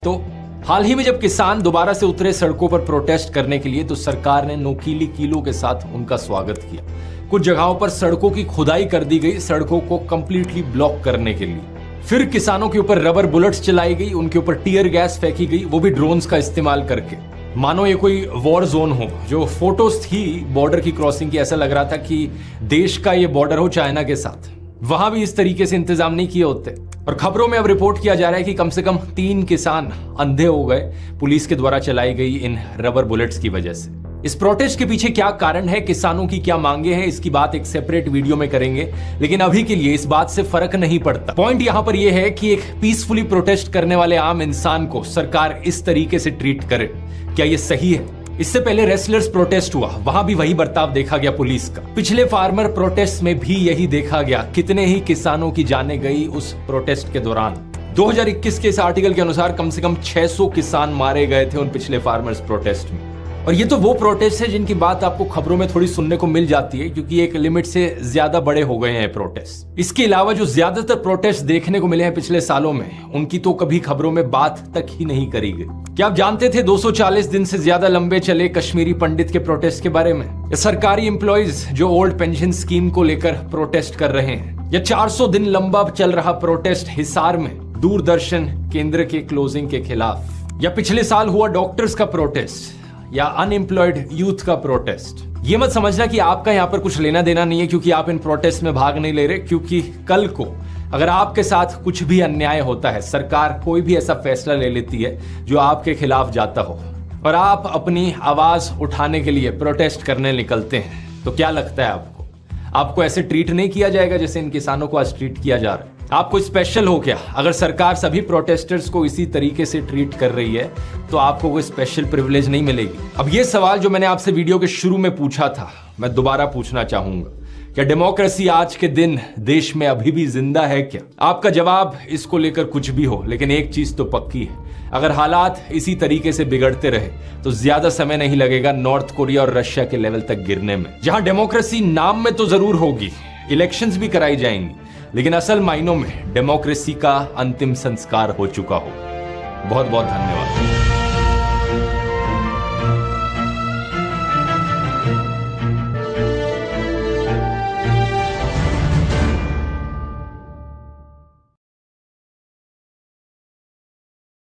तो हाल ही में जब किसान दोबारा से उतरे सड़कों पर प्रोटेस्ट करने के लिए, तो सरकार ने नोकीली कीलों के साथ उनका स्वागत किया। कुछ जगहों पर सड़कों की खुदाई कर दी गई, सड़कों को कंप्लीटली ब्लॉक करने के लिए। फिर किसानों के ऊपर रबर बुलेट्स चलाई गई, उनके ऊपर टीयर गैस फेंकी गई, वो भी ड्रोन्स का इस्तेमाल करके, मानो ये कोई वॉर जोन हो। जो फोटोज थी बॉर्डर की क्रॉसिंग की, ऐसा लग रहा था कि देश का ये बॉर्डर हो चाइना के साथ। वहां भी इस तरीके से इंतजाम नहीं किए होते। और खबरों में अब रिपोर्ट किया जा रहा है कि कम से कम 3 किसान अंधे हो गए पुलिस के द्वारा चलाई गई इन रबर बुलेट्स की वजह से। इस प्रोटेस्ट के पीछे क्या कारण है, किसानों की क्या मांगे हैं, इसकी बात एक सेपरेट वीडियो में करेंगे। लेकिन अभी के लिए इस बात से फर्क नहीं पड़ता। पॉइंट यहां पर यह है कि एक पीसफुली प्रोटेस्ट करने वाले आम इंसान को सरकार इस तरीके से ट्रीट करे, क्या यह सही है? इससे पहले रेसलर्स प्रोटेस्ट हुआ, वहां भी वही बर्ताव देखा गया पुलिस का। पिछले फार्मर प्रोटेस्ट में भी यही देखा गया। कितने ही किसानों की जानें गई उस प्रोटेस्ट के दौरान। 2021 के इस आर्टिकल के अनुसार कम से कम 600 किसान मारे गए थे उन पिछले फार्मर्स प्रोटेस्ट में। और ये तो वो प्रोटेस्ट है जिनकी बात आपको खबरों में थोड़ी सुनने को मिल जाती है, क्योंकि एक लिमिट से ज्यादा बड़े हो गए हैं प्रोटेस्ट। इसके अलावा जो ज्यादातर प्रोटेस्ट देखने को मिले हैं पिछले सालों में, उनकी तो कभी खबरों में बात तक ही नहीं करी गई। क्या आप जानते थे 240 दिन से ज्यादा लंबे चले कश्मीरी पंडित के प्रोटेस्ट के बारे में? या सरकारी एम्प्लॉइज जो ओल्ड पेंशन स्कीम को लेकर प्रोटेस्ट कर रहे हैं? या 400 दिन लंबा चल रहा प्रोटेस्ट हिसार में दूरदर्शन केंद्र के क्लोजिंग के खिलाफ? या पिछले साल हुआ डॉक्टर्स का प्रोटेस्ट? या अनएम्प्लॉयड यूथ का प्रोटेस्ट? ये मत समझना कि आपका यहां पर कुछ लेना देना नहीं है क्योंकि आप इन प्रोटेस्ट में भाग नहीं ले रहे, क्योंकि कल को अगर आपके साथ कुछ भी अन्याय होता है, सरकार कोई भी ऐसा फैसला ले लेती है जो आपके खिलाफ जाता हो, और आप अपनी आवाज उठाने के लिए प्रोटेस्ट करने निकलते हैं, तो क्या लगता है आपको ऐसे ट्रीट नहीं किया जाएगा जैसे इन किसानों को आज ट्रीट किया जा रहा है? आपको स्पेशल हो क्या? अगर सरकार सभी प्रोटेस्टर्स को इसी तरीके से ट्रीट कर रही है तो आपको कोई स्पेशल प्रिविलेज नहीं मिलेगी। अब ये सवाल जो मैंने आपसे वीडियो के शुरू में पूछा था, मैं दोबारा पूछना चाहूंगा, क्या डेमोक्रेसी आज के दिन देश में अभी भी जिंदा है क्या? आपका जवाब इसको लेकर कुछ भी हो, लेकिन एक चीज तो पक्की है, अगर हालात इसी तरीके से बिगड़ते रहे तो ज्यादा समय नहीं लगेगा नॉर्थ कोरिया और रशिया के लेवल तक गिरने में। जहां डेमोक्रेसी नाम में तो जरूर होगी, इलेक्शंस भी कराई जाएंगी, लेकिन असल मायनों में डेमोक्रेसी का अंतिम संस्कार हो चुका हो। बहुत बहुत धन्यवाद।